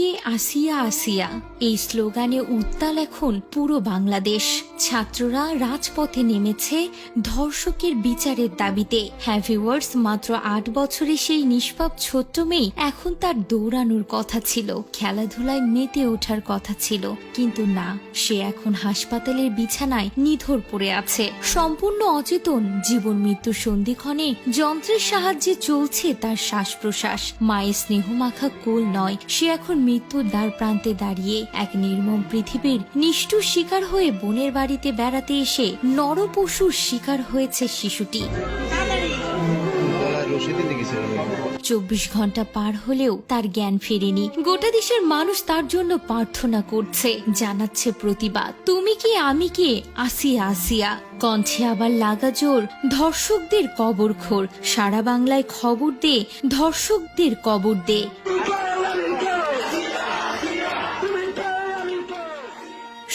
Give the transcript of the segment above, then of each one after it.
কে আসিয়া আসিয়া এই স্লোগানে উত্তাল এখন পুরো বাংলাদেশ। ছাত্ররা রাজপথে নেমেছে ধর্ষকের বিচারের দাবিতে। হ্যাভিওয়ার্স মাত্র ৮ বছরে সেই নিষ্পাপ ছোট্ট মেয়ে, এখন তার দৌড়ানোর কথা ছিল, খেলাধুলায় মেতে ওঠার কথা ছিল, কিন্তু না, সে এখন হাসপাতালের বিছানায় নিথর পড়ে আছে, সম্পূর্ণ অচেতন। জীবন মৃত্যু সন্ধিক্ষণে যন্ত্রের সাহায্যে চলছে তার শ্বাস প্রশ্বাস। মায়ের স্নেহমাখা কোল নয়, সে এখন মৃত্যুর দ্বার প্রান্তে দাঁড়িয়ে। এক নির্মম পৃথিবীর নিষ্ঠুর শিকার হয়ে বোনের বাড়িতে বেড়াতে এসে নরপশুর শিকার হয়েছে শিশুটি। ২৪ ঘন্টা পার হলেও তার জ্ঞান ফেরেনি। গোটা দেশের মানুষ তার জন্য প্রার্থনা করছে, জানাচ্ছে প্রতিবাদ। তুমি কি আমি কে, আসিয়া আসিয়া। কণ্ঠে আবার লাগা জোর, ধর্ষকদের কবরখোর। সারা বাংলায় খবর দে, ধর্ষকদের কবর দে।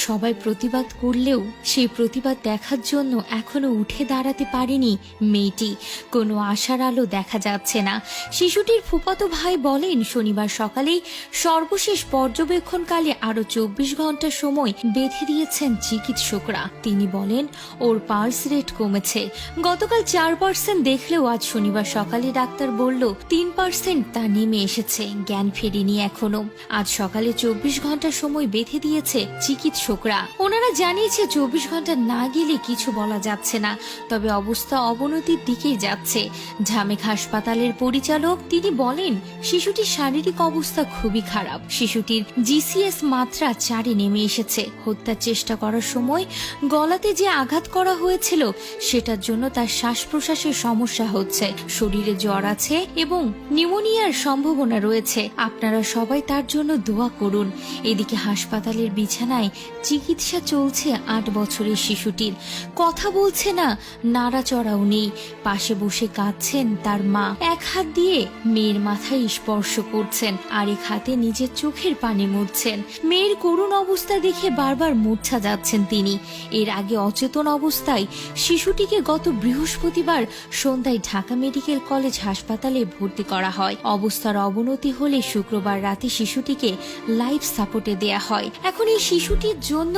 সবাই প্রতিবাদ করলেও সেই প্রতিবাদ দেখার জন্য এখনো উঠে দাঁড়াতে পারেনি মেয়েটি। কোনো আশার আলো দেখা যাচ্ছে না। শিশুটির ফুফাতো ভাই বলেন, শনিবার সকালেই সর্বশেষ পর্যবেক্ষণকালে আরো ২৪ ঘন্টা সময় বেঁধে দিয়েছেন চিকিৎসকরা। তিনি বলেন, ওর পালস রেট কমেছে। গতকাল ৪% দেখলেও আজ শনিবার সকালে ডাক্তার বলল ৩% তা নেমে এসেছে, জ্ঞান ফেরেনি এখনো। আজ সকালে ২৪ ঘন্টা সময় বেঁধে দিয়েছে চিকিৎসকরা। ওনারা জানিয়েছে ২৪ ঘন্টা না গেলে কিছু বলা যাচ্ছে না, তবে অবস্থা অবনতির দিকেই যাচ্ছে। ঢামেক হাসপাতালের পরিচালক তিনি বলেন, শিশুটির শারীরিক অবস্থা খুবই খারাপ। শিশুটির জিসিএস মাত্রা ৪-এ নেমে এসেছে। হত্যার চেষ্টা করার সময় গলাতে যে আঘাত করা হয়েছিল সেটার জন্য তার শ্বাস প্রশ্বাসের সমস্যা হচ্ছে। শরীরে জ্বর আছে এবং নিউমোনিয়ার সম্ভাবনা রয়েছে। আপনারা সবাই তার জন্য দোয়া করুন। এদিকে হাসপাতালের বিছানায় চিকিৎসা চলছে ৮ বছরের শিশুটির। কথা বলছে না, নাড়াচড়াও নেই। পাশে বসে কাঁদছেন তার মা। এক হাত দিয়ে মেয়ের মাথায় স্পর্শ করছেন, আরেক হাতে নিজের চোখের পানি মুছছেন। মেয়ের করুণ অবস্থা দেখে বারবার মূর্ছা যাচ্ছেন তিনি। এর আগে অচেতন অবস্থায় শিশুটিকে গত বৃহস্পতিবার সন্ধ্যায় ঢাকা মেডিকেল কলেজ হাসপাতালে ভর্তি করা হয়। অবস্থার অবনতি হলে শুক্রবার রাতে শিশুটিকে লাইফ সাপোর্টে দেয়া হয়। এখন এই শিশুটির জন্য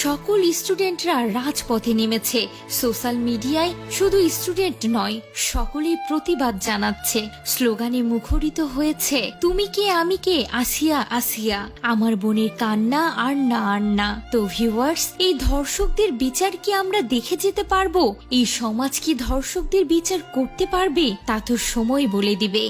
সকল স্টুডেন্টরা রাজপথে নেমেছে। সোশ্যাল মিডিয়ায় শুধু স্টুডেন্ট নয়, সকলেই প্রতিবাদ জানাচ্ছে। স্লোগানে মুখরিত হয়েছে, তুমি কে আমি কে, আসিয়া আসিয়া। আমার বোনের কান্না আর না আর না। তো ভিউয়ার্স, এই ধর্ষকদের বিচার কি আমরা দেখে যেতে পারবো? এই সমাজ কি ধর্ষকদের বিচার করতে পারবে? তা তো সময় বলে দিবে।